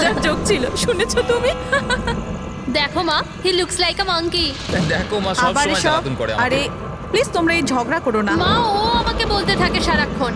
মজার জোক ছিল, শুনেছো তুমি? দেখো মা, he looks like a monkey. দেখো মা সব আবার সময় এসব? জ্বালাতন করে আমাকে। আরে প্লিজ তোমরা এই ঝগড়া করো না। মা, ও আমাকে বলতে থাকে সারাক্ষণ।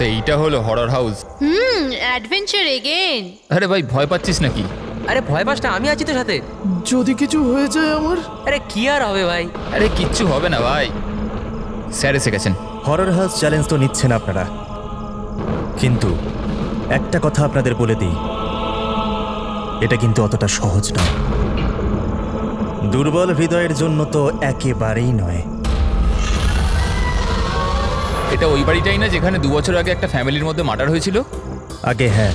তো এইটা হলো হরর হাউস। Adventure again. আরে ভাই ভয় পাচ্ছিস নাকি? আরে ভয় পাস না, আমি আছি তো সাথে। যদি কিছু হয়ে যায় আমার? আরে কি আর হবে ভাই। আরে কিচ্ছু হবে না ভাই, স্যার এসে গেছেন। হরর হাউস চ্যালেঞ্জ তো নিচ্ছেন আপনারা, কিন্তু একটা কথা আপনাদের বলে দিই, এটা কিন্তু অতটা সহজ নয়। দুর্বল হৃদয়ের জন্য তো একেবারেই নয়। এটা ওই বাড়িটাই না যেখানে 2 বছর আগে একটা ফ্যামিলির মধ্যে মার্ডার হয়েছিল? আগে হ্যাঁ,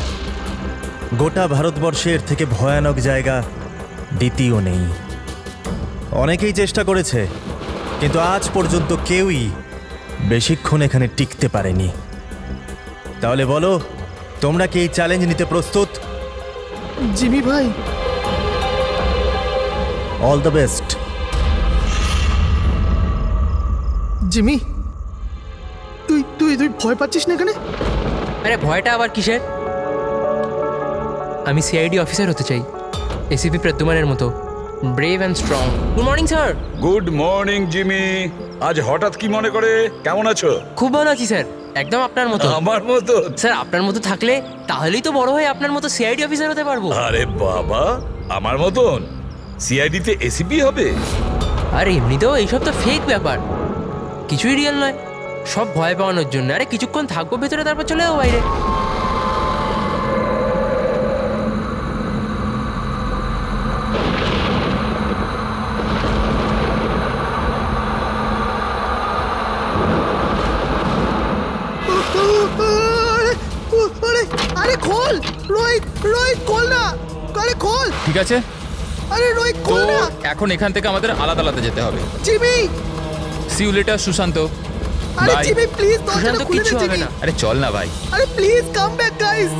গোটা ভারতবর্ষের থেকে ভয়ানক জায়গা দ্বিতীয় নেই। অনেকেই চেষ্টা করেছে, কিন্তু আজ পর্যন্ত কেউই বেশিক্ষণ এখানে টিকতে পারেনি। তাহলে বলো, তোমরা কি এই চ্যালেঞ্জ নিতে প্রস্তুত? জিমি ভাই, অল দ্য বেস্ট। জিমি, তুই তুই তুই ভয় পাচ্ছিস না এখানে? আরে ভয়টা আবার কিসের? আমি সিআইডি অফিসার হতে চাই, এসিপি প্রদ্যুমানের মতো, brave and strong. Good morning sir. Good morning Jimmy. আজ হঠাৎ কি মনে করে? কেমন আছো? খুব ভালো আছি স্যার, একদম আপনার মতো। আমার মতো? স্যার আপনার মতো থাকলে তাহলেই তো বড় হয়ে আপনার মতো সিআইডি অফিসার হতে পারবো। আরে বাবা, আমার মতন সিআইডি তে এসিপি হবে? আর এমনিতেও এইসব তো ফেক ব্যাপার, কিছুই রিয়েল নয়, সব ভয় পাওয়ানোর জন্য। আরে কিছুক্ষণ থাকবো ভেতরে, তারপর চলে যাবো বাইরে। আরে আরে খোল রোহিত, রোহিত খোল না, আরে খোল। ঠিক আছে, আরে রোহিত তো খোল না। এখন এখান থেকে আমাদের আলাদা আলাদা যেতে হবে। Jimmy, see you later Sushant. আরে বাই। জিমি প্লিজ দরজাটা সুশান্ত, খুলে দে কিচ্ছু হবে জিমি। না। আরে চল না ভাই। আরে প্লিজ কাম ব্যাক গাইস।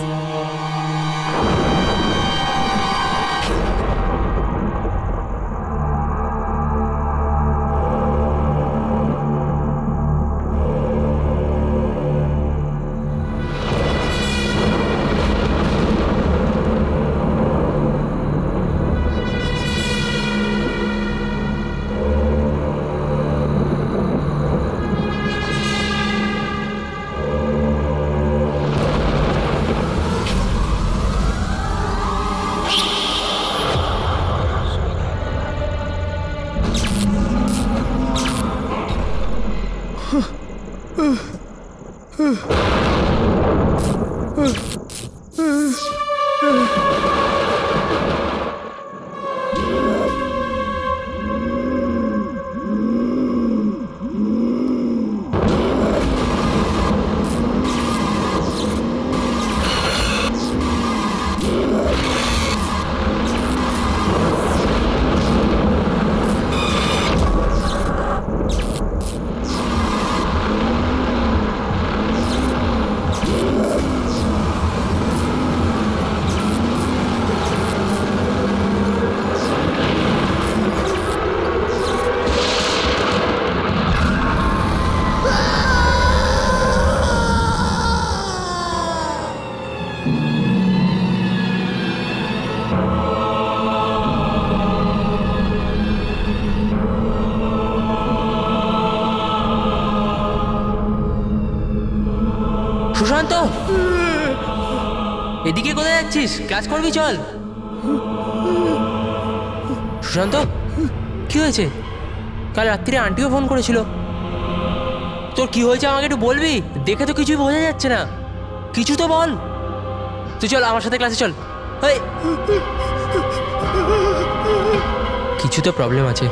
এদিকে কোথায় যাচ্ছিস? ক্লাস করবি, চল। সুশান্ত, কি হয়েছে? কাল রাত্রিরে আন্টিও ফোন করেছিল। তোর কি হয়েছে আমাকে একটু বলবি? দেখে তো কিছুই বোঝা যাচ্ছে না, কিছু তো বল। তুই চল আমার সাথে ক্লাসে চল। এই, কিছু তো প্রবলেম আছে।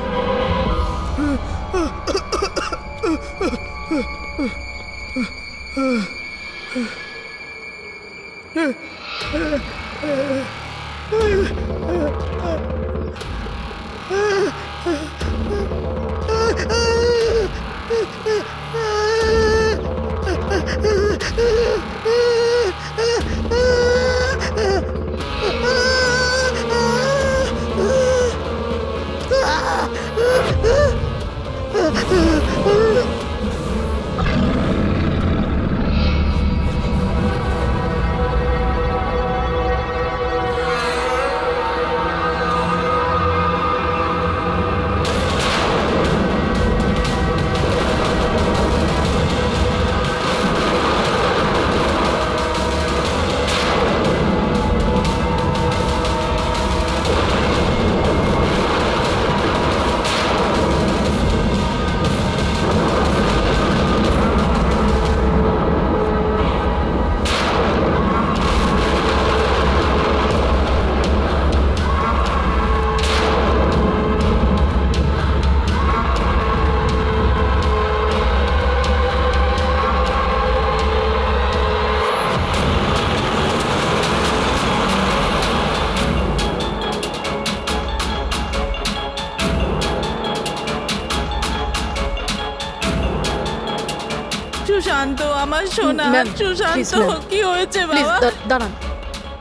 সুশান্ত, আমার সোনা, ম্যাম, সুশান্ত, please, ম্যাম। কি হয়েছে প্লিজ বাবা? দাঁড়ান।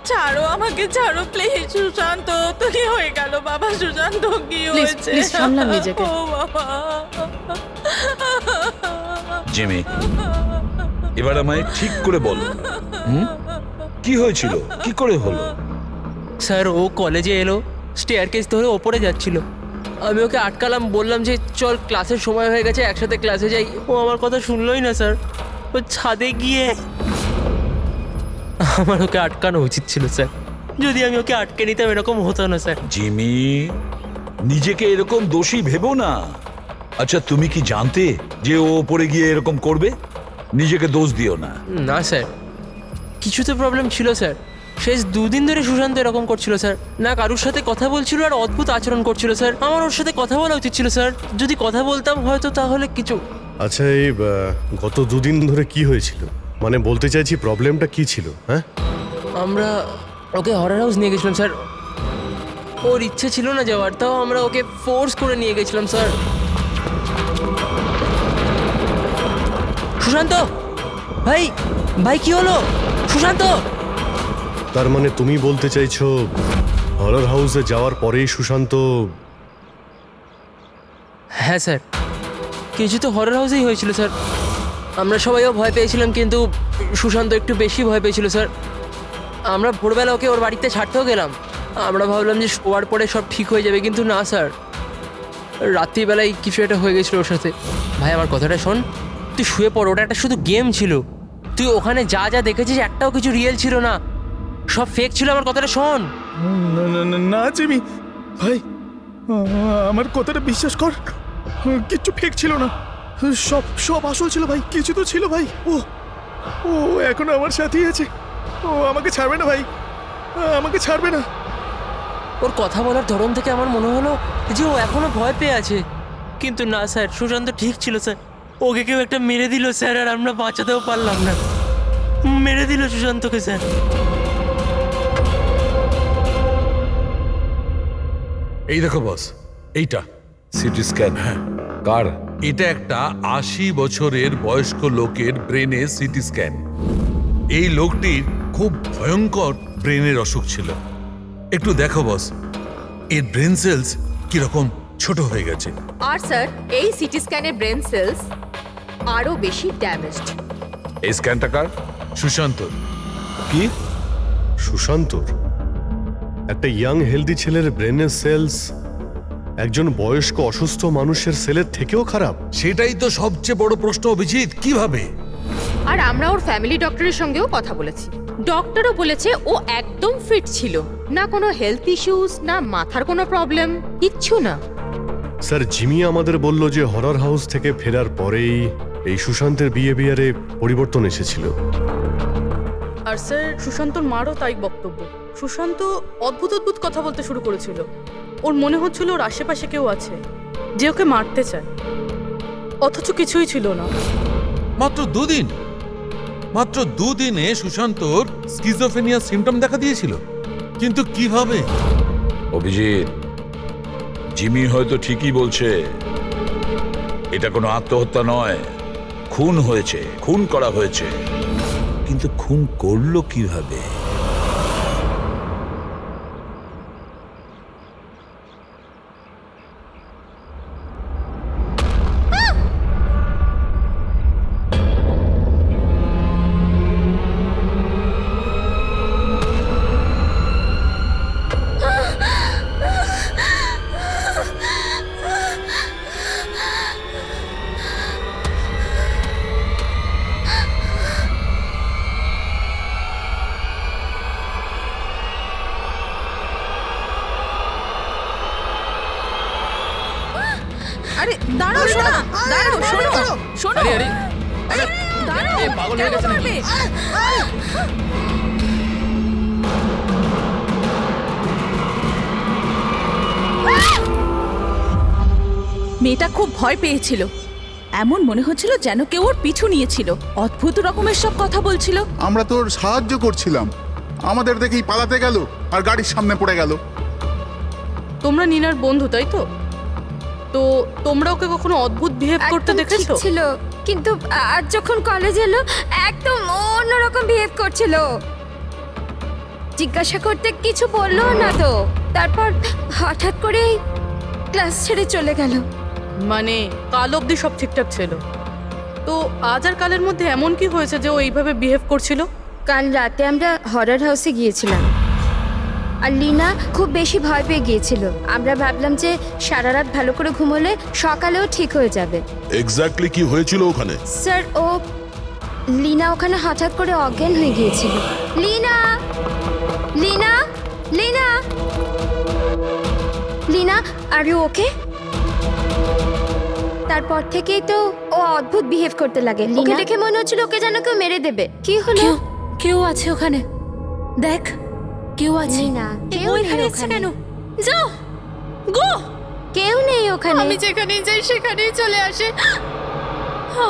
ছাড়ো আমাকে, ছাড়ো প্লিজ। সুশান্ত, তো কি হয়ে গেল বাবা? সুশান্ত, কি Please, হয়েছে? please, সামলান নিজেকে। ও বাবা। জিমি, এবার আমায় ঠিক করে বলো, কি হয়েছিল, কি করে হলো? স্যার, ও কলেজে এলো, স্টেয়ারকেস ধরে ওপরে যাচ্ছিল। আমি ওকে আটকালাম, বললাম যে চল ক্লাসের সময় হয়ে গেছে, একসাথে ক্লাসে যাই। ও আমার কথা শুনলোই না স্যার। ও ছাদে গিয়ে, আমার ওকে আটকানো উচিত ছিল স্যার। যদি আমি ওকে আটকে নিতাম এরকম হতো না স্যার। জিমি, নিজেকে এরকম দোষী ভেবো না। আচ্ছা, তুমি কি জানতে যে ও ওপরে গিয়ে এরকম করবে? নিজেকে দোষ দিও না। না স্যার, কিছু তো প্রবলেম ছিল স্যার। শেষ 2 দিন ধরে সুশান্ত এরকম করছিল স্যার। না কারুর সাথে কথা বলছিল আর অদ্ভুত আচরণ করছিল স্যার। আমার ওর সাথে কথা বলা উচিত ছিল স্যার। যদি কথা বলতাম হয়তো তাহলে কিছু। আচ্ছা, এই গত 2 দিন ধরে কি হয়েছিল? মানে বলতে চাইছি প্রবলেমটা কি ছিল? হ্যাঁ, আমরা ওকে হরর হাউস নিয়ে গেছিলাম স্যার। ওর ইচ্ছে ছিল না যাওয়ার, তাও আমরা ওকে ফোর্স করে নিয়ে গেছিলাম স্যার। সুশান্ত ভাই, ভাই কি হলো? সুশান্ত! তার মানে তুমি বলতে চাইছো হরর হাউসে যাওয়ার পরেই সুশান্ত? হ্যাঁ স্যার, কিছু তো হরর হাউসেই হয়েছিল স্যার। আমরা সবাইও ভয় পেয়েছিলাম, কিন্তু সুশান্ত একটু বেশি ভয় পেয়েছিল স্যার। আমরা ভোরবেলা ওকে ওর বাড়িতে ছাড়তেও গেলাম। আমরা ভাবলাম যে শোয়ার পরে সব ঠিক হয়ে যাবে, কিন্তু না স্যার, রাত্রিবেলায় কিছু একটা হয়ে গেছিলো ওর সাথে। ভাই আমার কথাটা শোন, তুই শুয়ে পড়, ওটা একটা শুধু গেম ছিল। তুই ওখানে যা যা দেখেছিস একটাও কিছু রিয়েল ছিল না, সব ফেক ছিল। আমার কথাটা শোন। না না না না জিমি ভাই, আমার কথাটা বিশ্বাস কর, কিচ্ছু ফেক ছিল না, সব সব আসল ছিল ভাই। কিছু তো ছিল ভাই। ও ও এখনো আমার সাথেই আছে। ও আমাকে ছাড়বে না ভাই, আমাকে ছাড়বে না। ওর কথা বলার ধরন থেকে আমার মনে হলো যে ও এখনো ভয় পেয়ে আছে, কিন্তু না স্যার, সুশান্ত ঠিক ছিল স্যার। ওকে কেউ একটা মেরে দিল স্যার, আর আমরা বাঁচাতেও পারলাম না। মেরে দিল সুশান্তকে স্যার। এই দেখো বস, এইটা সিটি স্ক্যান। কার? এটা একটা 80 বছরের বয়স্ক লোকের ব্রেনে সিটি স্ক্যান। এই লোকটির খুব ভয়ঙ্কর ব্রেনের অসুখ ছিল। একটু দেখো বস, এর ব্রেন সেলস কিরকম ছোট হয়ে গেছে। আর স্যার, এই সিটি স্ক্যানের ব্রেন সেলস আরো বেশি ড্যামেজড। এই স্ক্যানটা কার? সুশান্ত। কি? সুশান্তর? একটা ইয়াং হেলদি ছেলের ব্রেনের সেলস একজন বয়স্ক অসুস্থ মানুষের সেলের থেকেও খারাপ? সেটাই তো সবচেয়ে বড় প্রশ্ন অভিজিৎ, কিভাবে? আর আমরা ওর ফ্যামিলি ডক্টরের সঙ্গেও কথা বলেছি। ডক্টরও বলেছে ও একদম ফিট ছিল, না কোনো হেলথ ইস্যুস, না মাথার কোনো প্রবলেম, কিচ্ছু না। স্যার জিমি আমাদের বলল যে হরর হাউস থেকে ফেরার পরেই এই সুশান্তের বিহেভিয়ারে পরিবর্তন এসেছিল। আর স্যার সুশান্তর মারও তাই বক্তব্য। সুশান্ত অদ্ভুত অদ্ভুত কথা বলতে শুরু করেছিল। ওর মনে হচ্ছিল ওর আশেপাশে কেউ আছে যে ওকে মারতে চায়, অথচ কিছুই ছিল না। মাত্র দুদিনে সুশান্তর স্কিজোফ্রেনিয়া সিম্পটম দেখা দিয়েছিল। কিন্তু কিভাবে? অভিজিৎ, জিমি হয়তো ঠিকই বলছে, এটা কোনো আত্মহত্যা নয়, খুন হয়েছে, খুন করা হয়েছে। কিন্তু খুন করলো কিভাবে? আরে দাঁড়াও, শোনো, দাঁড়াও, শোনো, শোনো। আরে আরে দাঁড়াও, এ পাগল হয়ে গেছে নাকি? মেয়েটা খুব ভয় পেয়েছিল, এমন মনে হচ্ছিল যেন কেউ ওর পিছু নিয়েছিল। অদ্ভুত রকমের সব কথা বলছিল। আমরা তোর সাহায্য করছিলাম, আমাদের দেখেই পালাতে গেল আর গাড়ির সামনে পড়ে গেল। তোমরা নীনার বন্ধু, তাই তো? তো তোমরা ওকে কখনো অদ্ভুত বিহেভ করতে দেখেছো? ছিল, কিন্তু আজ যখন কলেজ এলো একদম অন্যরকম বিহেভ করছিল। জিজ্ঞাসা করতে কিছু বললো না তো, তারপর হঠাৎ করে ক্লাস ছেড়ে চলে গেল। মানে কাল অবধি সব ঠিকঠাক ছিল, তো আজ আর কালের মধ্যে এমন কি হয়েছে যে ও এইভাবে বিহেভ করছিল? কাল রাতে আমরা হরর হাউসে গিয়েছিলাম, আর লীনা খুব বেশি ভয় পেয়ে গিয়েছিল। আমরা ভাবলাম যে সারা রাত ভালো করে ঘুমোলে সকালেও ঠিক হয়ে যাবে। এক্স্যাক্টলি কি হয়েছিল ওখানে? স্যার, লীনা ওখানে হঠাৎ করে অজ্ঞান হয়ে গিয়েছিল। Leena, Leena, Leena, Leena, are you okay? তারপর থেকেই তো ও অদ্ভুত বিহেভ করতে লাগে। ওকে দেখে মনে হচ্ছিল ওকে যেন কেউ মেরে দেবে। কি হলো? কেউ আছে ওখানে, দেখ কেউ আছে। না, কেউ এখানে এসেছে কেন? যাও, গো। কেউ নেই ওখানে। আমি যেখানেই যাই সেখানেই চলে আসে।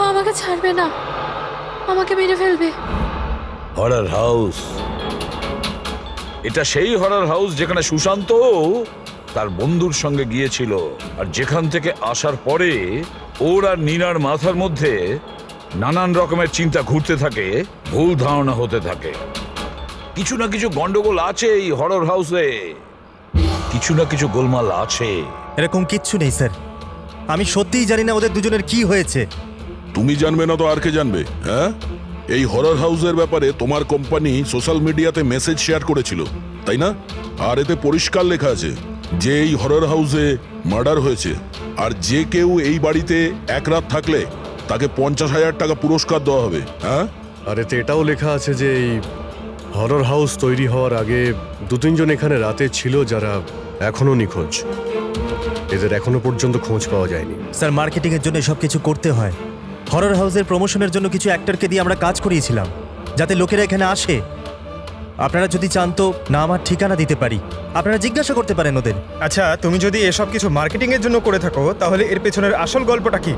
আমাকে ছাড়বে না, আমাকে মেরে ফেলবে। হরর হাউস, এটা সেই হরর হাউস যেখানে সুশান্ত তার বন্ধুর সঙ্গে গিয়েছিল, আর যেখান থেকে আসার পরে ওর আর নীনার মাথার মধ্যে নানান রকমের চিন্তা ঘুরতে থাকে, ভুল ধারণা হতে থাকে। কিছু না কিছু গন্ডগোল আছে এই হরর হাউসে, কিছু না কিছু গোলমাল আছে। এরকম কিচ্ছু নেই স্যার, আমি সত্যিই জানি না ওদের দুজনের কি হয়েছে। তুমি জানবে না তো আর কে জানবে? হ্যাঁ, এই হরর হাউসের ব্যাপারে তোমার কোম্পানি সোশ্যাল মিডিয়াতে মেসেজ শেয়ার করেছিল, তাই না? আর এতে পরিষ্কার লেখা আছে যে এই হরর হাউসে মার্ডার হয়েছে, আর যে কেউ এই বাড়িতে এক রাত থাকলে তাকে 50,000 টাকা পুরস্কার দেওয়া হবে। হ্যাঁ, আর এতে এটাও লেখা আছে যে এই হরর হাউস তৈরি হওয়ার আগে 2-3 জন এখানে রাতে ছিল যারা এখনো নিখোঁজ। এদের এখনো পর্যন্ত খোঁজ পাওয়া যায়নি। স্যার, মার্কেটিং এর জন্য সব কিছু করতে হয়। হরর হাউসের প্রমোশনের জন্য কিছু অ্যাক্টরকে দিয়ে আমরা কাজ করিয়েছিলাম যাতে লোকেরা এখানে আসে। আপনারা যদি চান তো না আমার ঠিকানা দিতে পারি, আপনারা জিজ্ঞাসা করতে পারেন ওদের। আচ্ছা, তুমি যদি এসব কিছু মার্কেটিং এর জন্য করে থাকো তাহলে এর পেছনের আসল গল্পটা কি?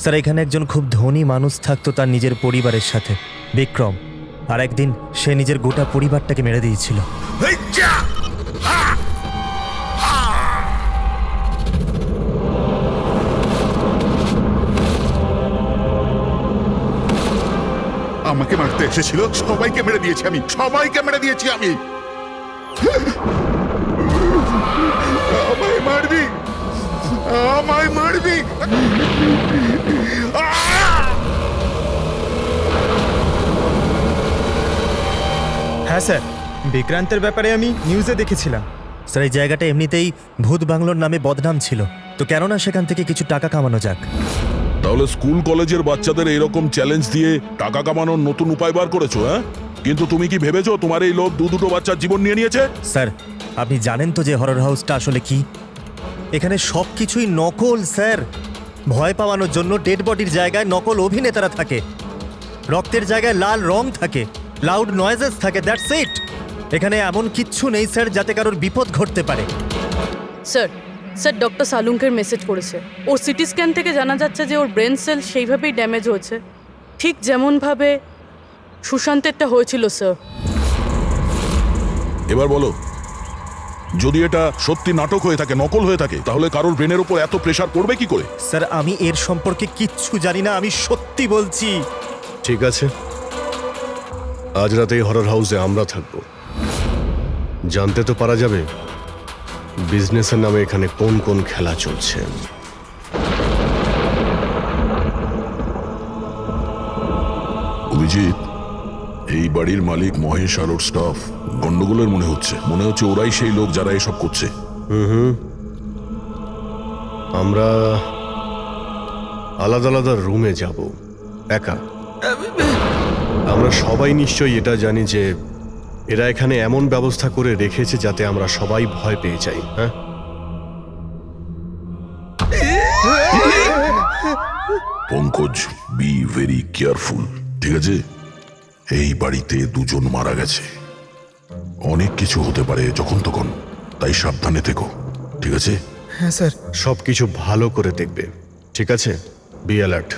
স্যার, এখানে একজন খুব ধনী মানুষ থাকতো তার নিজের পরিবারের সাথে, বিক্রম। আর একদিন সে নিজের গোটা পরিবারটাকে মেরে দিয়েছিল। আমাকে মারতে এসেছিল, সবাইকে মেরে দিয়েছি আমি, সবাইকে মেরে দিয়েছি আমি। আমায় মারবি, আমায় মারবি। হ্যাঁ স্যার, বিক্রান্তের ব্যাপারে আমি নিউজে দেখেছিলাম। স্যার, এই জায়গাটা এমনিতেই ভূত বাংলোর নামে বদনাম ছিল, তো কেননা সেখান থেকে কিছু টাকা কামানো যাক। তাহলে স্কুল কলেজের বাচ্চাদের এরকম চ্যালেঞ্জ দিয়ে টাকা কামানোর নতুন উপায় বার করেছো, হ্যাঁ? কিন্তু তুমি কি ভেবেছো তোমার এই লোক দুটো বাচ্চার জীবন নিয়ে নিয়েছে? স্যার, আপনি জানেন তো যে হরর হাউসটা আসলে কি? এখানে সব কিছুই নকল স্যার। ভয় পাওয়ানোর জন্য ডেড বডির জায়গায় নকল অভিনেতারা থাকে, রক্তের জায়গায় লাল রং থাকে, লাউড নয়েজেস থাকে, দ্যাটস ইট। এখানে এমন কিচ্ছু নেই স্যার যাতে কারোর বিপদ ঘটতে পারে। স্যার স্যার ডক্টর সালুঙ্কের মেসেজ করেছে। ওর সিটি স্ক্যান থেকে জানা যাচ্ছে যে ওর ব্রেন সেল সেইভাবেই ড্যামেজ হয়েছে, ঠিক যেমনভাবে সুশান্তেরটা হয়েছিল স্যার। এবার বলো, যদি এটা সত্যি নাটক হয়ে থাকে, নকল হয়ে থাকে, তাহলে কারোর ব্রেনের উপর এত প্রেসার পড়বে কি করে? স্যার, আমি এর সম্পর্কে কিচ্ছু জানি না, আমি সত্যি বলছি। ঠিক আছে, আজ রাতে এই হরর হাউসে আমরা থাকবো। জানতে তো পারা যাবে বিজনেসের নামে এখানে কোন কোন খেলা চলছে। অভিজিৎ, এই বাড়ির মালিক মহেশ আর ওর স্টাফ গন্ডগোলের মনে হচ্ছে ওরাই সেই লোক যারা এসব করছে। আমরা আলাদা আলাদা রুমে যাব, একা। আমরা সবাই নিশ্চয়ই এটা জানি যে এরা এখানে এমন ব্যবস্থা করে রেখেছে যাতে আমরা সবাই ভয় পেয়ে যাই। হ্যাঁ, পঙ্কজ, বি ভেরি কেয়ারফুল, ঠিক আছে? এই বাড়িতে দুজন মারা গেছে, অনেক কিছু হতে পারে যখন তখন, তাই সাবধানে থেকো, ঠিক আছে? হ্যাঁ স্যার। সবকিছু ভালো করে দেখবে, ঠিক আছে? Be alert.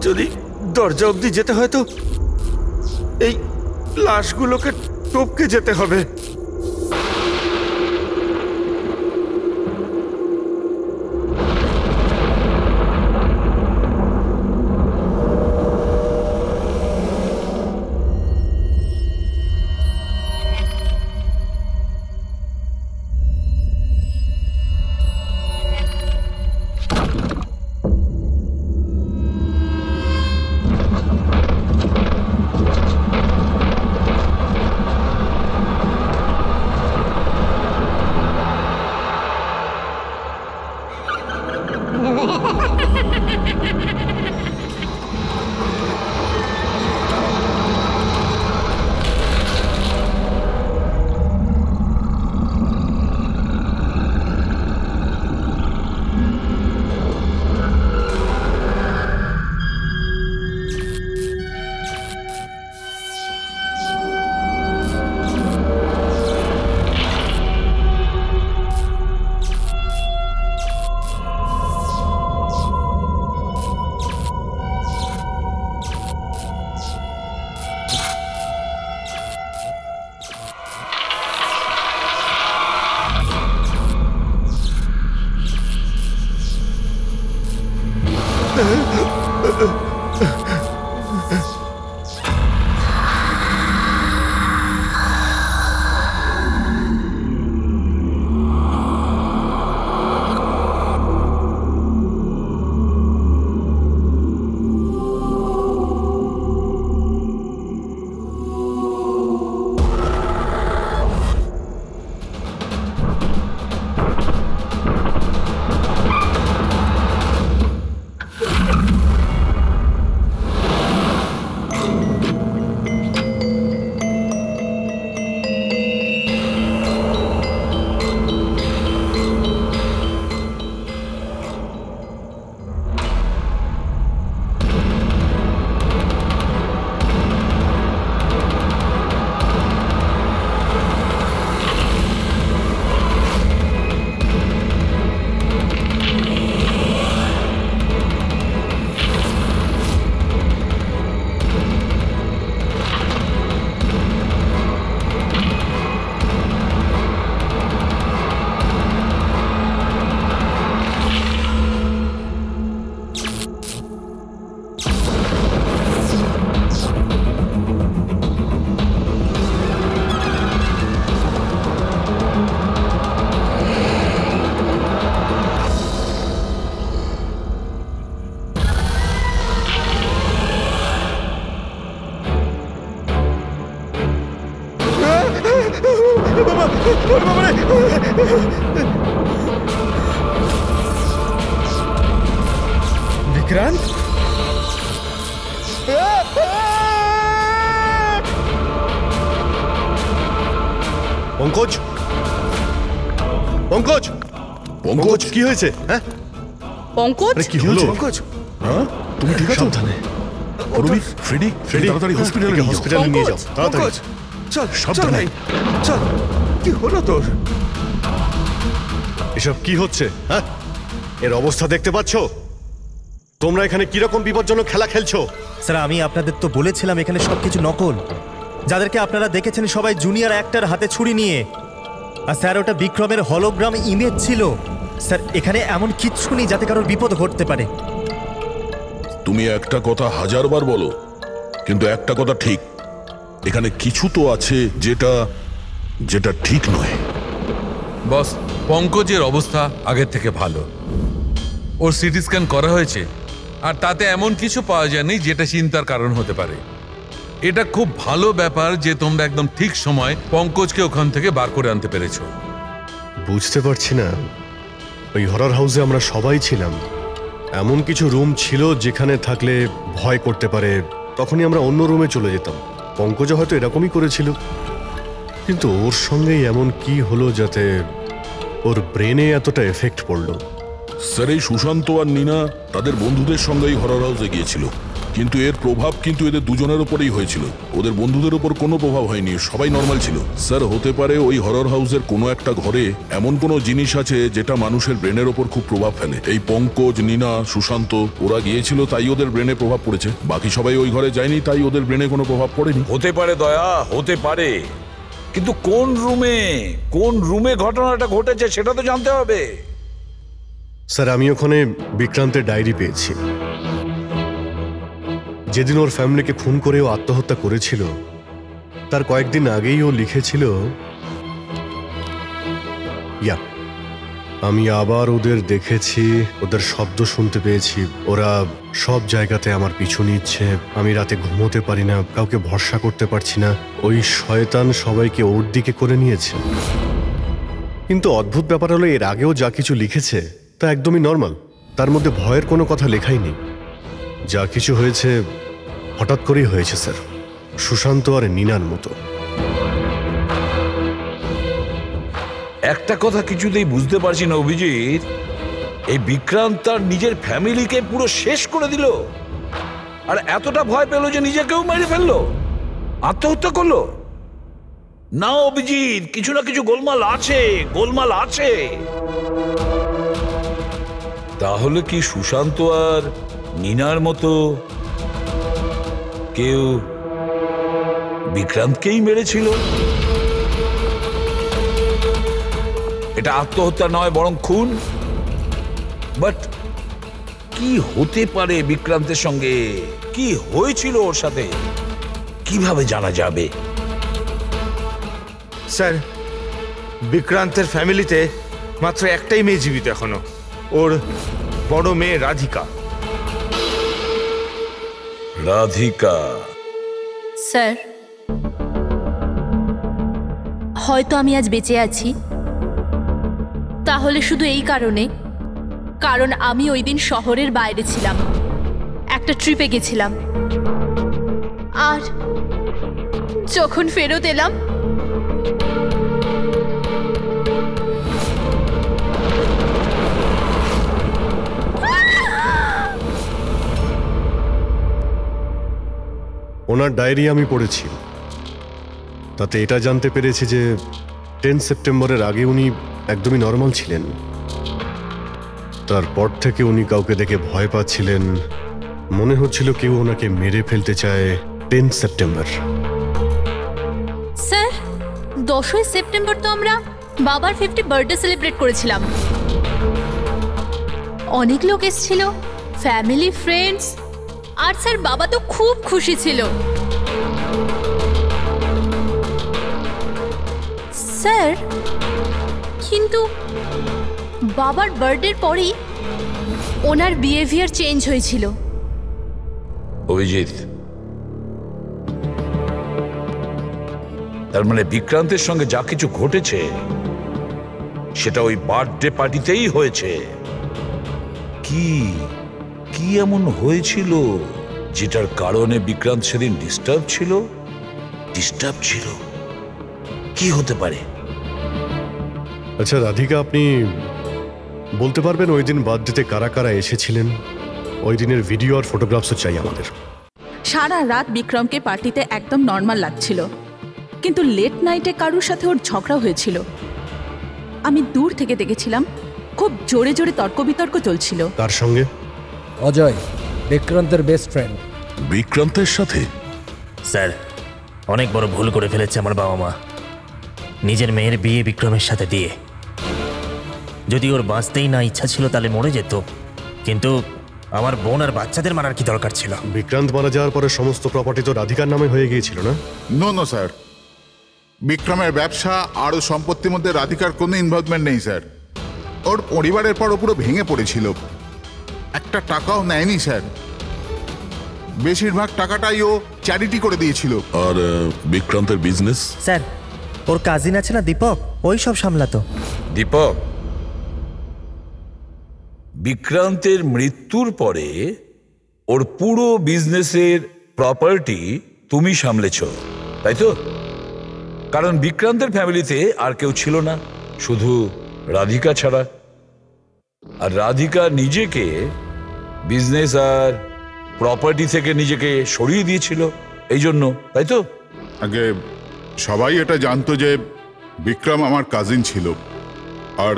যদি দরজা অবধি যেতে হয় তো এই লাশগুলোকে টপকে যেতে হবে। বিক্রান্ত, পঙ্কজ, পঙ্কজ, পঙ্কজ, কি হয়েছে? হ্যাঁ, পঙ্কজ, কি হলো? পঙ্কজ, হ্যাঁ তুমি ঠিক আছো? সাবধানে। অরুণী, ফ্রেডি, তাড়াতাড়ি হসপিটালে নিয়ে যাও। তাড়াতাড়ি পঙ্কজ, চল সাবধানে। ভাই, চল। কি হলো তোর? এসব কি হচ্ছে? হ্যাঁ, এর অবস্থা দেখতে পাচ্ছ? তোমরা এখানে কিরকম বিপজ্জনক খেলা খেলছো? স্যার, আমি আপনাদের তো বলেছিলাম এখানে সবকিছু নকল। যাদেরকে আপনারা দেখেছেন সবাই জুনিয়র অ্যাক্টর হাতে ছুরি নিয়ে। আর স্যার, ওটা বিক্রমের হলোগ্রাম ইমেজ ছিল। স্যার, এখানে এমন কিচ্ছু নেই যাতে কারোর বিপদ ঘটতে পারে। তুমি একটা কথা হাজারবার বলো, কিন্তু একটা কথা ঠিক, এখানে কিছু তো আছে যেটা যেটা ঠিক নয়। বস, পঙ্কজের অবস্থা আগের থেকে ভালো। ওর সিটি স্ক্যান করা হয়েছে, আর তাতে এমন কিছু পাওয়া যায়নি যেটা চিন্তার কারণ হতে পারে। এটা খুব ভালো ব্যাপার যে তোমরা একদম ঠিক সময় পঙ্কজকে ওখান থেকে বার করে আনতে পেরেছো। বুঝতে পারছি না, ওই হরর হাউসে আমরা সবাই ছিলাম। এমন কিছু রুম ছিল যেখানে থাকলে ভয় করতে পারে, তখনই আমরা অন্য রুমে চলে যেতাম। পঙ্কজ হয়তো এরকমই করেছিল, কিন্তু ওর সঙ্গেই এমন কি হলো যাতে ওর ব্রেনে এতটা এফেক্ট পড়লো? স্যার, এই সুশান্ত আর নীনা তাদের বন্ধুদের সঙ্গেই হরর হাউসে গিয়েছিল, কিন্তু এর প্রভাব কিন্তু এদের দুজনের উপরেই হয়েছিল। ওদের বন্ধুদের উপর কোনো প্রভাব হয়নি, সবাই নর্মাল ছিল। স্যার, হতে পারে ওই হরর হাউসের কোনো একটা ঘরে এমন কোনো জিনিস আছে যেটা মানুষের ব্রেনের ওপর খুব প্রভাব ফেলে। এই পঙ্কজ, নীনা, সুশান্ত ওরা গিয়েছিল, তাই ওদের ব্রেনে প্রভাব পড়েছে। বাকি সবাই ওই ঘরে যায়নি, তাই ওদের ব্রেনে কোনো প্রভাব পড়েনি। হতে পারে দয়া, হতে পারে, কিন্তু কোন রুমে ঘটনাটা ঘটেছে সেটা তো জানতে হবে। স্যার, আমি ওখানে বিক্রান্তের ডায়েরি পেয়েছি। যেদিন ওর ফ্যামিলিকে খুন করে ও আত্মহত্যা করেছিল, তার কয়েকদিন আগেই ও লিখেছিল, আমি আবার ওদের দেখেছি, ওদের শব্দ শুনতে পেয়েছি, ওরা সব জায়গাতে আমার পিছু নিচ্ছে, আমি রাতে ঘুমোতে পারি না, কাউকে ভরসা করতে পারছি না, ওই শয়তান সবাইকে ওর দিকে করে নিয়েছে। কিন্তু অদ্ভুত ব্যাপার হলো, এর আগেও যা কিছু লিখেছে তা একদমই নর্মাল, তার মধ্যে ভয়ের কোনো কথা লেখাই নেই। যা কিছু হয়েছে হঠাৎ করেই হয়েছে স্যার, সুশান্ত আর নীনার মতো। একটা কথা কিছুতেই বুঝতে পারছি না অভিজিৎ, এই বিক্রান্ত তার নিজের ফ্যামিলিকে পুরো শেষ করে দিল, আর এতটা ভয় পেল যে নিজেকেও মেরে ফেললো, আত্মহত্যা করলো। না অভিজিৎ, কিছু না কিছু গোলমাল আছে। তাহলে কি সুশান্ত আর নীনার মতো কেউ বিক্রান্তকেই মেরেছিল? এটা আত্মহত্যা নয়, বরং খুন। বাট কি হতে পারে বিক্রান্তের সঙ্গে? কি হয়েছিল ওর সাথে? কিভাবে জানা যাবে? স্যার, বিক্রান্তের ফ্যামিলিতে মাত্র একটাই মেয়ে জীবিত এখনো, ওর বড় মেয়ে রাধিকা। স্যার, হয়তো আমি আজ বেঁচে আছি তাহলে শুধু এই কারণ আমি ওই দিন শহরের বাইরে ছিলাম, একটা ট্রিপে গেছিলাম, আর যখন ফেরত এলাম ওনার ডায়েরি আমি পড়েছি, তাতে এটা জানতে পেরেছি যে 10 সেপ্টেম্বরের আগে উনি একদমই নর্মাল ছিলেন। তারপর থেকে উনি কাউকে দেখে ভয় পাচ্ছিলেন, মনে হচ্ছিল কেউ ওনাকে মেরে ফেলতে চায়। 10 সেপ্টেম্বর। স্যার, 10ই সেপ্টেম্বর তো আমরা বাবার 50 বার্থডে সেলিব্রেট করেছিলাম। অনেক লোক এসেছিল, ফ্যামিলি, ফ্রেন্ডস, আর স্যার বাবা তো খুব খুশি ছিল। স্যার, কিন্তু বাবার বার্থডের পরেই ওনার বিহেভিয়ার চেঞ্জ হয়েছিল। অভিজিৎ, তার মানে বিক্রান্তের সঙ্গে যা কিছু ঘটেছে সেটা ওই বার্থডে পার্টিতেই হয়েছে। কি কি এমন হয়েছিল যেটার কারণে বিক্রান্ত সেদিন ডিস্টার্ব ছিল? কি হতে পারে? আচ্ছা রাধিকা, আপনি বলতে পারবেন ওই দিন বার্থডেতে কারা কারা এসেছিলেন? ওই দিনের ভিডিও আর ফটোগ্রাফসও চাই আমাদের। সারা রাত বিক্রমকে পার্টিতে একদম নর্মাল লাগছিল, কিন্তু লেট নাইটে কারোর সাথে ওর ঝগড়া হয়েছিল। আমি দূর থেকে দেখেছিলাম, খুব জোরে জোরে তর্ক বিতর্ক চলছিল। তার সঙ্গে অজয়, বিক্রান্তের বেস্ট ফ্রেন্ড। বিক্রান্তের সাথে? স্যার, অনেক বড় ভুল করে ফেলেছে আমার বাবা মা, নিজের মেয়ের বিয়ে বিক্রমের সাথে দিয়ে। যদি ওর বাঁচতেই না ইচ্ছা ছিল তাহলে মরে যেত, কিন্তু আমার বোন আর বাচ্চাদের মারার কি দরকার ছিল? বিক্রান্ত মারা যাওয়ার পরে সমস্ত প্রপার্টি তো রাধিকার নামে হয়ে গিয়েছিল না? নো স্যার, বিক্রমের ব্যবসা আর ও সম্পত্তির মধ্যে রাধিকার কোনো ইনভলভমেন্ট নেই স্যার। ওর পরিবারের পর ও পুরো ভেঙে পড়েছিল, একটা টাকাও নেয়নি স্যার। বেশিরভাগ টাকাটাই ও চ্যারিটি করে দিয়েছিল। আর বিক্রান্তের বিজনেস? স্যার, ওর কাজিন আছে না দীপক, ওই সব সামলাতো। দীপক, বিক্রান্তের মৃত্যুর পরে ওর পুরো বিজনেসের প্রপার্টি তুমি সামলেছ, তাই তো? কারণ বিক্রান্তের ফ্যামিলিতে আর কেউ ছিল না, শুধু রাধিকা ছাড়া। আর রাধিকা নিজেকে বিজনেস আর প্রপার্টি থেকে নিজেকে সরিয়ে দিয়েছিল এই জন্য, তাই তো? আগে সবাই এটা জানতো যে বিক্রম আমার কাজিন ছিল, আর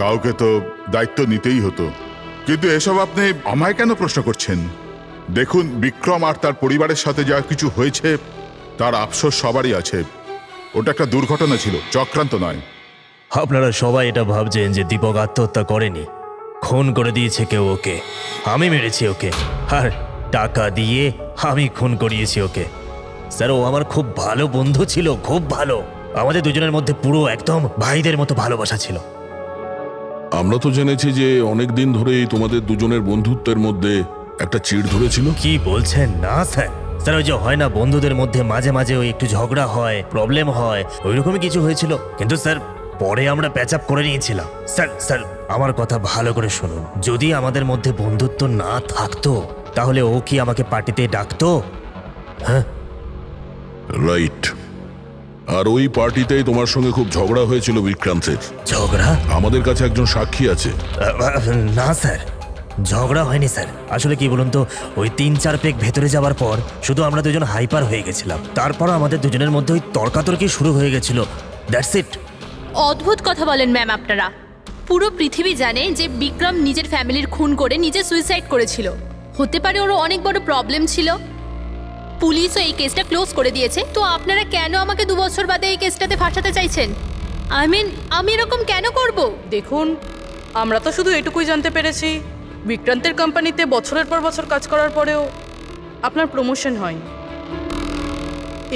কাউকে তো দায়িত্ব নিতেই হতো। কিন্তু এসব আপনি আমায় কেন প্রশ্ন করছেন? দেখুন, বিক্রম আর তার পরিবারের সাথে যা কিছু হয়েছে তার আফসোস সবারই আছে। ওটা একটা দুর্ঘটনা ছিল, চক্রান্ত নয়। আপনারা সবাই এটা ভাবছেন যে দীপক আত্মহত্যা করেনি, খুন করে দিয়েছে কেউ ওকে। আমি মেরেছি ওকে, আর টাকা দিয়ে আমি খুন করিয়েছি ওকে। স্যার, ও আমার খুব ভালো বন্ধু ছিল, খুব ভালো। আমাদের দুজনের মধ্যে পুরো একদম ভাইদের মতো ভালোবাসা ছিল। আমরা তো জেনেছি যে অনেক দিন ধরেই তোমাদের দুজনের বন্ধুত্বের মধ্যে একটা চিড় ধরেছিল। কি বলছেন? না স্যার, স্যার ওই যে হয় না বন্ধুদের মধ্যে মাঝে মাঝে ওই একটু ঝগড়া হয়, প্রবলেম হয়, ওইরকমই কিছু হয়েছিল। কিন্তু স্যার পরে আমরা প্যাচ আপ করে নিয়েছিলাম। স্যার আমার কথা ভালো করে শুনুন, যদি আমাদের মধ্যে বন্ধুত্ব না থাকতো তাহলে ও কি আমাকে পার্টিতে ডাকতো? হ্যাঁ, রাইট। আর ওই পার্টিতেই তোমার সঙ্গে খুব ঝগড়া হয়েছিল বিক্রান্তের। ঝগড়া? আমাদের কাছে একজন সাক্ষী আছে। না স্যার, ঝগড়া হয়নি স্যার। আসলে কি বলুন তো, ওই 3-4 পেগ ভেতরে যাওয়ার পর শুধু আমরা দুজন হাইপার হয়ে গেছিলাম। তারপর আমাদের দুজনের মধ্যে ওই তর্কাতর্কি শুরু হয়ে গেছিল, দ্যাটস ইট। অদ্ভুত কথা বলেন ম্যাম আপনারা। পুরো পৃথিবী জানে যে বিক্রম নিজের ফ্যামিলির খুন করে নিজে সুইসাইড করেছিল। হতে পারে ওর অনেক বড় প্রবলেম ছিল, পুলিশও এই কেসটা ক্লোজ করে দিয়েছে। তো আপনারা কেন আমাকে 2 বছর বাদে এই কেসটাতে ফাঁসাতে চাইছেন? আমি এরকম কেন করব? দেখুন, আমরা তো শুধু এটুকুই জানতে পেরেছি, বিক্রান্তের কোম্পানিতে বছরের পর বছর কাজ করার পরেও আপনার প্রমোশন হয়নি।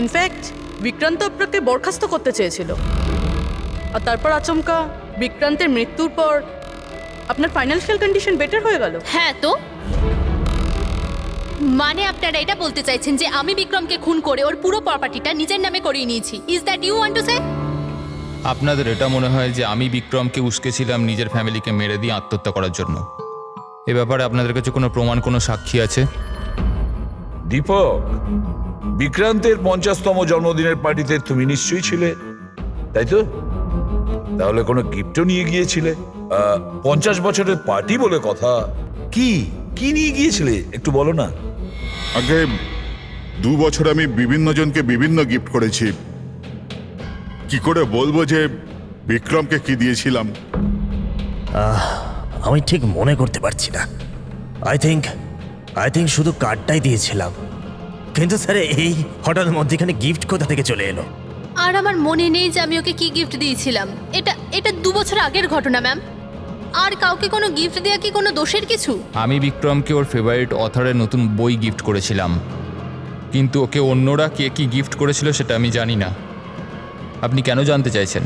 ইনফ্যাক্ট বিক্রান্ত আপনাকে বরখাস্ত করতে চেয়েছিল, আর তারপর আচমকা বিক্রান্তের মৃত্যুর পর আপনার ফাইন্যান্সিয়াল কন্ডিশন বেটার হয়ে গেল। হ্যাঁ, তো মানে আপনারা এটা বলতে চাইছেন যে আমি বিক্রমকে খুন করে ওর পুরো প্রপার্টিটা নিজের নামে করিয়ে নিয়েছি? Is that you want to say? আপনাদের এটা মনে হয় যে আমি বিক্রমকে উস্কেছিলাম নিজের ফ্যামিলিকে মেরে দিয়ে আত্মহত্যা করার জন্য? এ ব্যাপারে আপনাদের কাছে কোনো প্রমাণ, কোনো সাক্ষী আছে? দীপক, বিক্রান্তের 50তম জন্মদিনের পার্টিতে তুমি নিশ্চয়ই ছিলে, তাই তো? তাহলে কোনো গিফটও নিয়ে গিয়েছিলে? 50 বছরের পার্টি বলে কথা। কি কি নিয়ে গিয়েছিলে একটু বলো না। আগে 2 বছর আমি বিভিন্ন জনকে বিভিন্ন গিফট করেছি, কি করে বলবো যে বিক্রমকে কি দিয়েছিলাম? আমি ঠিক মনে করতে পারছি না। আই থিঙ্ক শুধু কার্ডটাই দিয়েছিলাম। কিন্তু স্যার এই হঠাৎ মধ্যখানে গিফট কোথা থেকে চলে এলো? আর আমার মনে নেই যে আমি ওকে কি গিফট দিয়েছিলাম। এটা 2 বছর আগের ঘটনা ম্যাম। আর কাউকে কোনো গিফট দেওয়া কি কোনো দোষের কিছু? আমি বিক্রমকে ওর ফেভারিট অথরের নতুন বই গিফট করেছিলাম, কিন্তু ওকে অন্যরা কে কি গিফট করেছিল সেটা আমি জানি না। আপনি কেন জানতে চাইছেন?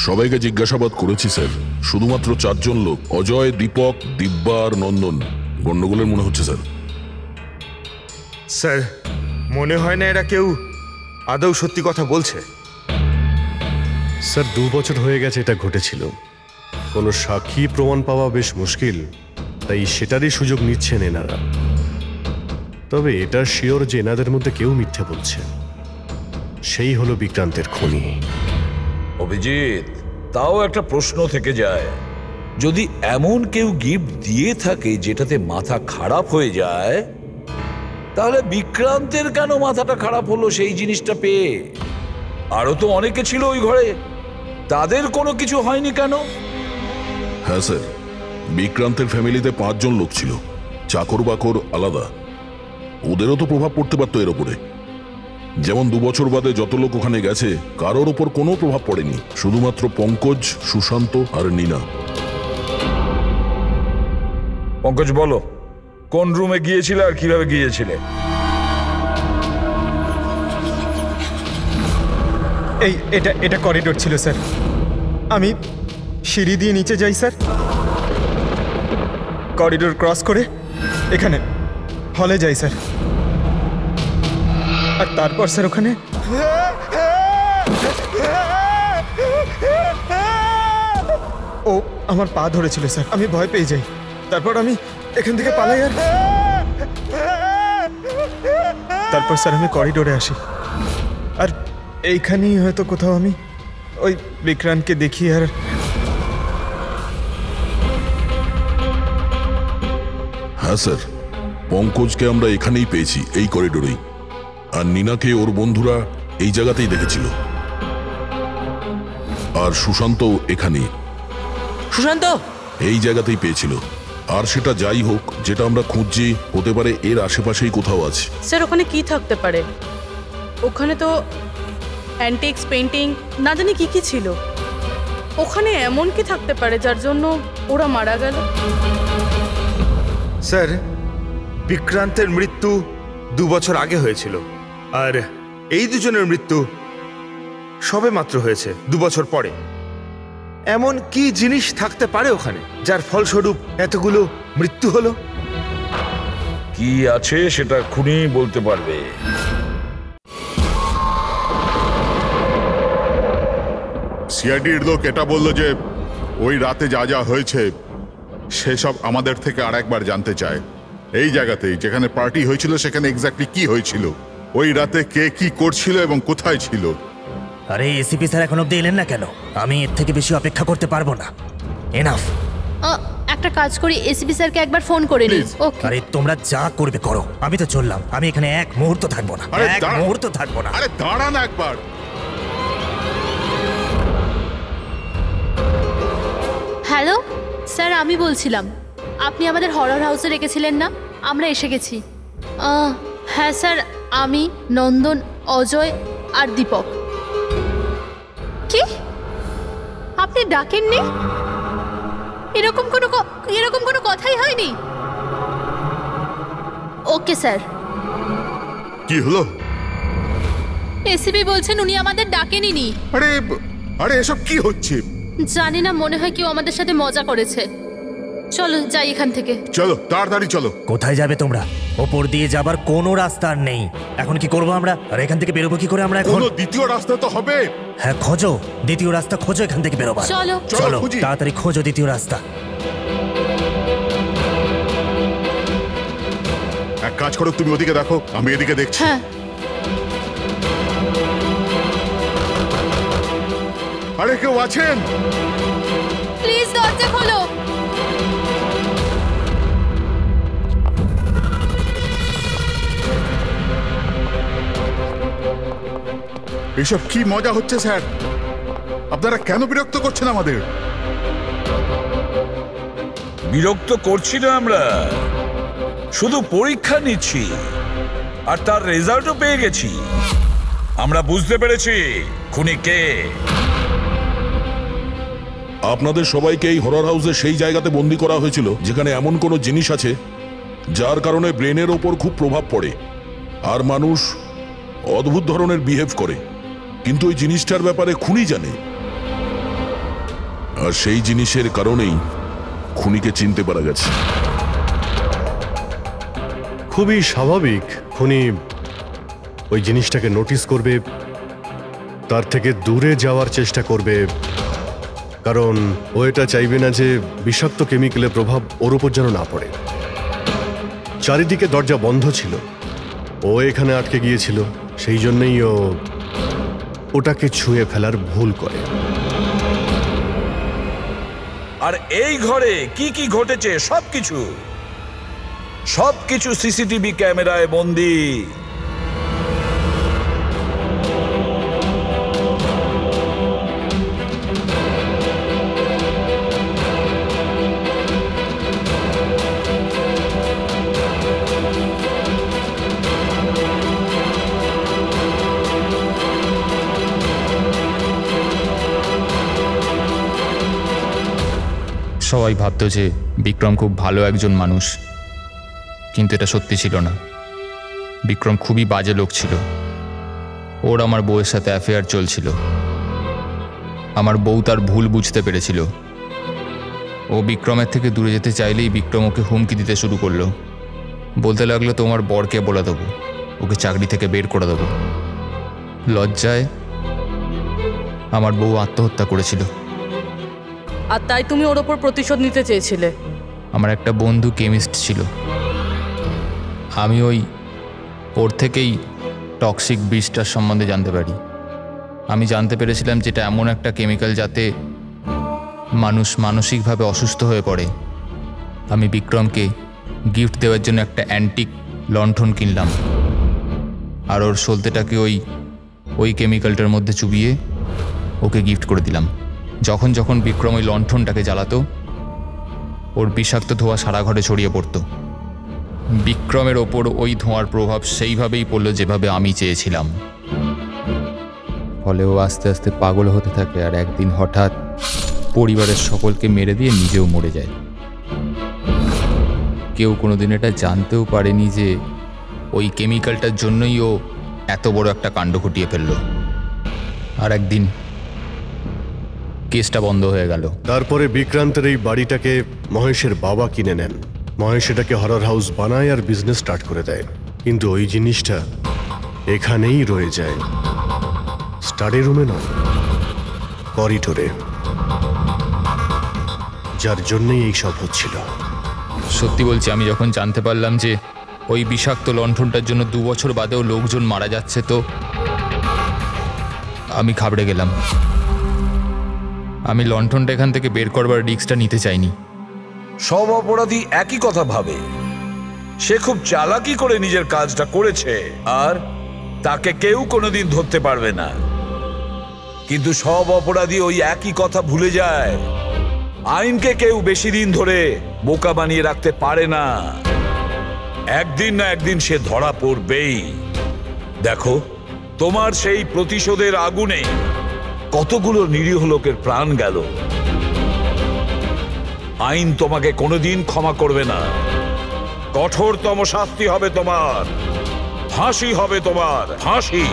সবাইকে জিজ্ঞাসাবাদ করেছি স্যার, শুধুমাত্র 4 জন লোক, অজয়, দীপক, দিব্যা আর নন্দন গন্ডগোলের মনে হচ্ছে স্যার। স্যার মনে হয় না এরা কেউ আদৌ সত্যি কথা বলছে। স্যার 2 বছর হয়ে গেছে এটা ঘটেছিল, কোনো সাক্ষী প্রমাণ পাওয়া বেশ মুশকিল, তাই সেটারই সুযোগ নিচ্ছেন এনারা। তবে এটা শিওর যে এনাদের মধ্যে কেউ মিথ্যে বলছে, সেই হলো বিক্রান্তের খুনি। অভিজিৎ, তাও একটা প্রশ্ন থেকে যায়, যদি এমন কেউ গিফট দিয়ে থাকে যেটাতে মাথা খারাপ হয়ে যায়, তাহলে বিক্রান্তের কেন মাথাটা খারাপ হলো সেই জিনিসটা পেয়ে? আরো তো অনেকে ছিল ওই ঘরে, তাদের কোনো কিছু হয়নি কেন? হ্যাঁ স্যার, বিক্রান্তের ফ্যামিলিতে 5 জন লোক ছিল, চাকর বাকর আলাদা, ওদেরও তো প্রভাব পড়তে পারতো এর ওপরে। যেমন 2 বছর বাদে যত লোক ওখানে গেছে কারোর ওপর কোনো প্রভাব পড়েনি, শুধুমাত্র পঙ্কজ, সুশান্ত আর নীনা। পঙ্কজ বলো, কোন রুমে গিয়েছিলে আর কিভাবে গিয়েছিলে? এটা করিডোর ছিল স্যার, আমি সিঁড়ি দিয়ে নিচে যাই স্যার, করিডোর ক্রস করে এখানে হলে যাই স্যার, আর তারপর স্যার ওখানে ও আমার পা ধরেছিল স্যার, আমি ভয় পেয়ে যাই, তারপর আমি এখান থেকে পালাই, আর তারপর স্যার আমি করিডোরে আসি, আর এইখানেই হয়তো কোথাও আমি ওই বিক্রান্তকে দেখি। আর হ্যাঁ স্যার, পঙ্কজকে আমরা এখানেই পেয়েছি, এই করিডোরেই, আর নীনাকে ওর বন্ধুরা এই জায়গাতেই দেখেছিল, আর সুশান্ত এখানেই, সুশান্ত এই জায়গাতেই পেয়েছিল। আর সেটা যাই হোক, যেটা আমরা খুঁজছি হতে পারে এর আশেপাশেই কোথাও আছে। স্যার ওখানে কি থাকতে পারে? ওখানে তো অ্যান্টিক্স, পেন্টিং, না জানি কি কি ছিল। ওখানে এমন কি থাকতে পারে যার জন্য ওরা মারা গেল? স্যার বিক্রান্তের মৃত্যু 2 বছর আগে হয়েছিল, আর এই দুজনের মৃত্যু সবে মাত্র হয়েছে 2 বছর পরে। এমন কি জিনিস থাকতে পারে ওখানে যার ফলস্বরূপ এতগুলো মৃত্যু হলো? কি আছে সেটা খুনি বলতে পারবে। সিআইডির লোক এটা বলল যে ওই রাতে যা যা হয়েছে সেসব আমাদের থেকে আরেকবার জানতে চায়। এই জায়গাতেই যেখানে পার্টি হয়েছিল সেখানে এক্স্যাক্টলি কি হয়েছিল, ওই রাতে কে কি করছিল এবং কোথায় ছিল। আরে এসিপি স্যার এখন অব্দি এলেন না কেন? আমি এর থেকে বেশি অপেক্ষা করতে পারবো না। এনাফ। একটা কাজ করি, এসিপি স্যারকে একবার ফোন করে নিই। ওকে। আরে তোমরা যা করবে করো, আমি তো চললাম, আমি এখানে এক মুহূর্ত থাকবো না, এক মুহূর্ত থাকবো না। আরে দাঁড়ান একবার। হ্যালো স্যার, আমি বলছিলাম, আপনি আমাদের হরর হাউসে রেখেছিলেন না? আমরা এসে গেছি। হ্যাঁ স্যার, আমি, নন্দন, অজয় আর দীপক। কি আপনি ডাকেননি? এরকম কোনো কথাই হয়নি। Okay sir. কি হলো? এসিপি বলছেন উনি আমাদের ডাকেননি। আরে এসব কি হচ্ছে? জানি না, মনে হয় কেউ আমাদের সাথে মজা করেছে। চলো যাই এখান থেকে। চলো তাড়াতাড়ি চলো। কোথায় যাবে তোমরা? ওপর দিয়ে যাবার কোনো রাস্তা আর নেই। এখন কি করবো আমরা? আর এখান থেকে বেরোবো কি করে আমরা এখন? দ্বিতীয় রাস্তা তো হবে। হ্যাঁ খোঁজো, দ্বিতীয় রাস্তা খোঁজো এখান থেকে বেরোবার। চলো চলো তাড়াতাড়ি খোঁজো দ্বিতীয় রাস্তা। এক কাজ করো, তুমি ওদিকে দেখো, আমি এদিকে দেখছি। হ্যাঁ। আরে কেউ আছেন? প্লিজ দরজা খোলো। এসব কি মজা হচ্ছে স্যার? আপনারা কেন বিরক্ত করছেন আমাদের? বিরক্ত করছি না আমরা, শুধু পরীক্ষা নিচ্ছি, আর তার রেজাল্টও পেয়ে গেছি। আমরা বুঝতে পেরেছি খুনি কে। আপনাদের সবাইকে এই হরর হাউসে সেই জায়গাতে বন্দি করা হয়েছিল যেখানে এমন কোনো জিনিস আছে যার কারণে ব্রেনের ওপর খুব প্রভাব পড়ে আর মানুষ অদ্ভুত ধরনের বিহেভ করে, কিন্তু ওই জিনিসটার ব্যাপারে খুনি জানে, আর সেই জিনিসের কারণেই খুনিকে চিনতে পারা গেছে। খুবই স্বাভাবিক খুনি ওই জিনিসটাকে নোটিস করবে, তার থেকে দূরে যাওয়ার চেষ্টা করবে, কারণ ও এটা চাইবে না যে বিষাক্ত কেমিক্যালের প্রভাব ওর উপর যেন না পড়ে। চারিদিকে দরজা বন্ধ ছিল, ও এখানে আটকে গিয়েছিল, সেই জন্যই ও ওটাকে ছুঁয়ে ফেলার ভুল করে। আর এই ঘরে কি কি ঘটেছে সবকিছু সিসিটিভি ক্যামেরায় বন্দী। সবাই ভাবতো যে বিক্রম খুব ভালো একজন মানুষ, কিন্তু এটা সত্যি ছিল না। বিক্রম খুবই বাজে লোক ছিল। ওর আমার বউয়ের সাথে অ্যাফেয়ার চলছিল। আমার বউ তার ভুল বুঝতে পেরেছিল। ও বিক্রমের থেকে দূরে যেতে চাইলেই বিক্রম ওকে হুমকি দিতে শুরু করলো। বলতে লাগলো, তোমার বরকে বলে দেবো, ওকে চাকরি থেকে বের করে দেবো। লজ্জায় আমার বউ আত্মহত্যা করেছিল। আর তাই তুমি ওর ওপর প্রতিশোধ নিতে চেয়েছিলে? আমার একটা বন্ধু কেমিস্ট ছিল, আমি ওর থেকেই টক্সিক বিষটার সম্বন্ধে জানতে পারি। আমি জানতে পেরেছিলাম যেটা এমন একটা কেমিক্যাল যাতে মানুষ মানসিকভাবে অসুস্থ হয়ে পড়ে। আমি বিক্রমকে গিফট দেওয়ার জন্য একটা অ্যান্টিক লণ্ঠন কিনলাম, আর ওর সলতেটাকে ওই কেমিক্যালটার মধ্যে চুবিয়ে ওকে গিফট করে দিলাম। যখন যখন বিক্রম ওই লণ্ঠনটাকে জ্বালাতো, ওর বিষাক্ত ধোঁয়া সারা ঘরে ছড়িয়ে পড়তো। বিক্রমের ওপর ওই ধোঁয়ার প্রভাব সেইভাবেই পড়ল যেভাবে আমি চেয়েছিলাম। ফলে ও আস্তে আস্তে পাগল হতে থাকে, আর একদিন হঠাৎ পরিবারের সকলকে মেরে দিয়ে নিজেও মরে যায়। কেউ কোনোদিন এটা জানতেও পারেনি যে ওই কেমিক্যালটার জন্যই ও এত বড় একটা কাণ্ড ঘটিয়ে ফেলল। আর একদিন কেসটা বন্ধ হয়ে গেল। তারপরে বিক্রান্তের এই বাড়িটাকে মহেশের বাবা কিনে নেন। মহেশ এটাকে হরর হাউস বানায় আর বিজনেস স্টার্ট করে দেয়, কিন্তু ওই জিনিসটা এখানেই রয়ে যায়, স্টাডি রুমে নয়, করিডোরে, যার জন্যই এই সব হচ্ছিল। সত্যি বলছি, আমি যখন জানতে পারলাম যে ওই বিষাক্ত লণ্ঠনটার জন্য 2 বছর বাদেও লোকজন মারা যাচ্ছে, তো আমি ঘাবড়ে গেলাম। আমি লণ্ঠনটা এখান থেকে বের করবার রিস্কটা নিতে চাইনি। সব অপরাধী একই কথা ভাবে। সে খুব চালাকি করে নিজের কাজটা করেছে, আর তাকে কেউ কোনোদিন ধরতে পারবে না। কিন্তু সব অপরাধী ওই একই কথা ভুলে যায়। আইনকে কেউ বেশি দিন ধরে বোকা বানিয়ে রাখতে পারে না। একদিন না একদিন সে ধরা পড়বেই। দেখো, তোমার সেই প্রতিশোধের আগুনে কতগুলো নিরীহ লোকের প্রাণ গেল। আইন তোমাকে কোনোদিন ক্ষমা করবে না। কঠোরতম শাস্তি হবে তোমার, ফাঁসি হবে তোমার, ফাঁসি।